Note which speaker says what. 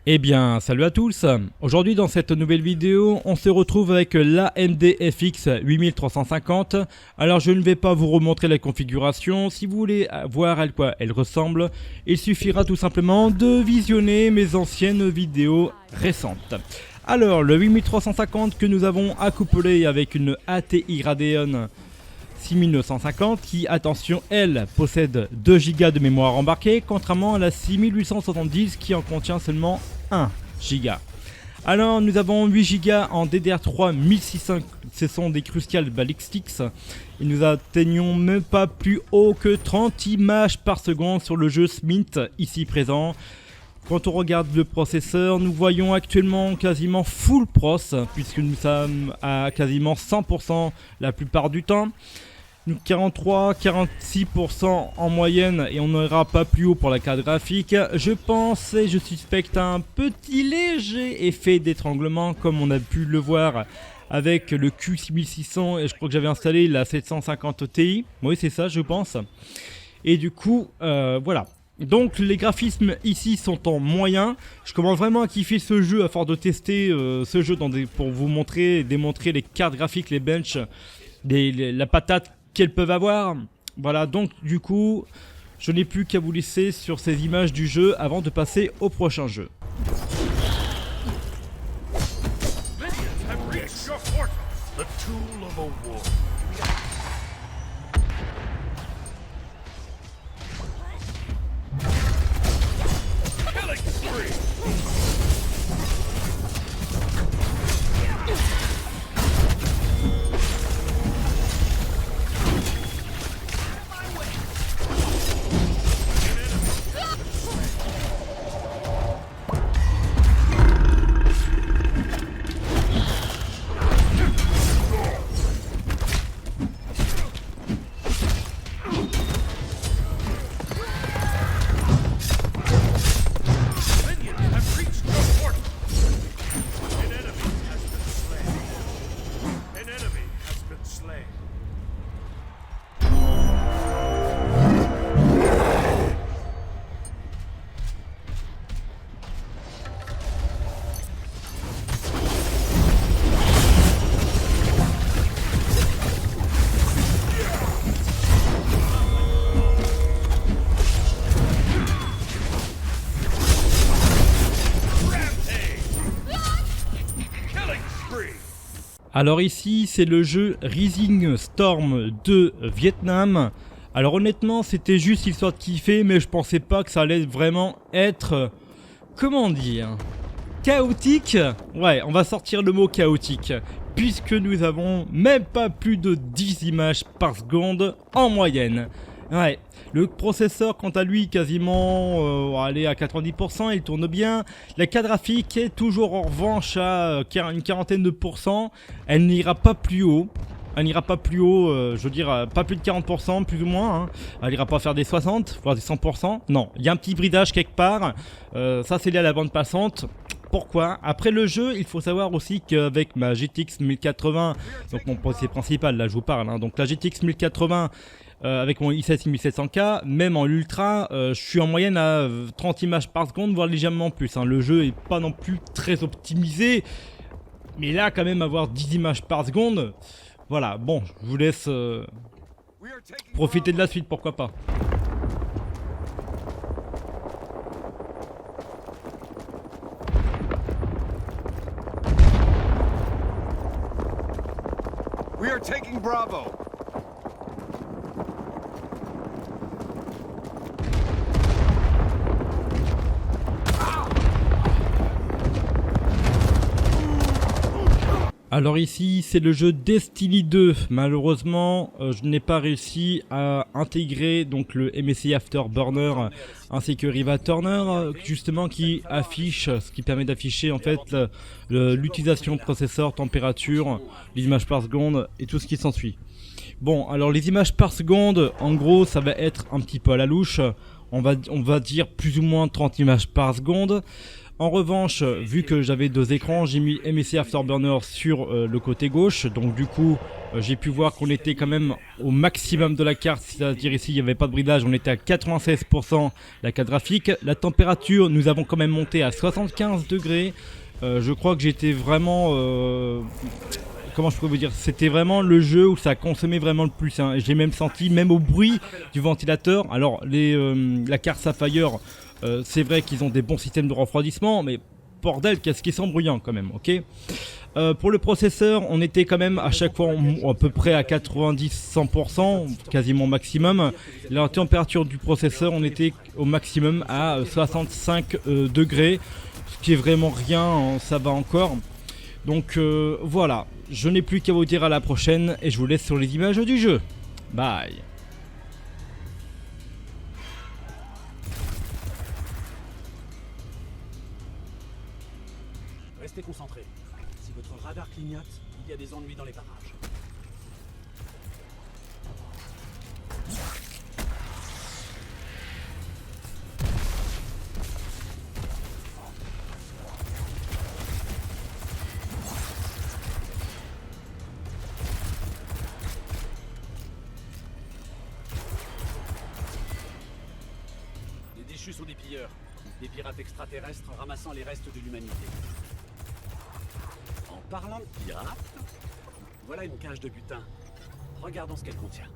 Speaker 1: Eh bien, salut à tous. Aujourd'hui dans cette nouvelle vidéo, on se retrouve avec l'AMD FX 8350. Alors je ne vais pas vous remontrer la configuration, si vous voulez voir à quoi elle ressemble, il suffira tout simplement de visionner mes anciennes vidéos récentes. Alors le 8350 que nous avons accouplé avec une ATI Radeon 6950 qui, attention, elle possède 2 Go de mémoire embarquée, contrairement à la 6870 qui en contient seulement 1 Go. Alors nous avons 8 Go en DDR3 1600, ce sont des Crucial Ballistics, et nous atteignons même pas plus haut que 30 images par seconde sur le jeu Smith ici présent. Quand on regarde le processeur, nous voyons actuellement quasiment full pros, puisque nous sommes à quasiment 100% la plupart du temps. 43-46% en moyenne, et on n'ira pas plus haut pour la carte graphique. Je pense et je suspecte un petit léger effet d'étranglement, comme on a pu le voir avec le Q6600, et je crois que j'avais installé la 750 Ti. Oui, c'est ça, je pense. Et du coup, voilà. Donc les graphismes ici sont en moyen. Je commence vraiment à kiffer ce jeu à force de tester ce jeu pour vous montrer et démontrer les cartes graphiques, les benches, la patate qu'elles peuvent avoir. Voilà, donc du coup, je n'ai plus qu'à vous laisser sur ces images du jeu avant de passer au prochain jeu. Alors ici c'est le jeu Rising Storm 2 Vietnam. Alors honnêtement c'était juste histoire de kiffer, mais je pensais pas que ça allait vraiment être, comment dire, chaotique. Ouais, on va sortir le mot chaotique, puisque nous avons même pas plus de 10 images par seconde en moyenne. Ouais, le processeur quant à lui quasiment allez, à 90%, il tourne bien. La carte graphique est toujours en revanche à une quarantaine de pourcents. Elle n'ira pas plus haut. Elle n'ira pas plus haut, je veux dire pas plus de 40% plus ou moins. Hein. Elle n'ira pas faire des 60, voire des 100%. Non, il y a un petit bridage quelque part. Ça c'est lié à la bande passante. Pourquoi? Après le jeu, il faut savoir aussi qu'avec ma GTX 1080, donc mon processeur principal, là je vous parle, hein, donc la GTX 1080 avec mon i7 1700K, même en ultra, je suis en moyenne à 30 images par seconde, voire légèrement plus. Hein. Le jeu est pas non plus très optimisé, mais là quand même avoir 10 images par seconde, voilà, bon, je vous laisse profiter de la suite, pourquoi pas.
Speaker 2: We are taking Bravo.
Speaker 1: Alors ici c'est le jeu Destiny 2, malheureusement je n'ai pas réussi à intégrer donc le MSI Afterburner ainsi que Riva Turner justement qui affiche, ce qui permet d'afficher en fait l'utilisation processeur, température, les images par seconde et tout ce qui s'ensuit. Bon, alors les images par seconde, en gros ça va être un petit peu à la louche. on va dire plus ou moins 30 images par seconde. En revanche, vu que j'avais 2 écrans, j'ai mis MSI Afterburner sur le côté gauche. Donc du coup, j'ai pu voir qu'on était quand même au maximum de la carte. C'est-à-dire ici, il n'y avait pas de bridage. On était à 96% la carte graphique. La température, nous avons quand même monté à 75 degrés. Je crois que j'étais vraiment... comment je peux vous dire, c'était vraiment le jeu où ça consommait vraiment le plus. Hein. J'ai même senti, même au bruit du ventilateur. Alors, la carte Sapphire... c'est vrai qu'ils ont des bons systèmes de refroidissement, mais bordel, qu'est-ce qu'ils sont bruyants quand même, ok. Pour le processeur, on était quand même à chaque fois à peu près à 90-100%, quasiment maximum. La température du processeur, on était au maximum à 65 degrés, ce qui est vraiment rien, hein, ça va encore. Donc voilà, je n'ai plus qu'à vous dire à la prochaine et je vous laisse sur les images du jeu. Bye.
Speaker 3: Restez concentrés. Si votre radar clignote, il y a des ennuis dans les parages. Les déchus sont des pilleurs. Des pirates extraterrestres ramassant les restes de l'humanité. En parlant de pirates, voilà une cage de butin. Regardons ce qu'elle contient.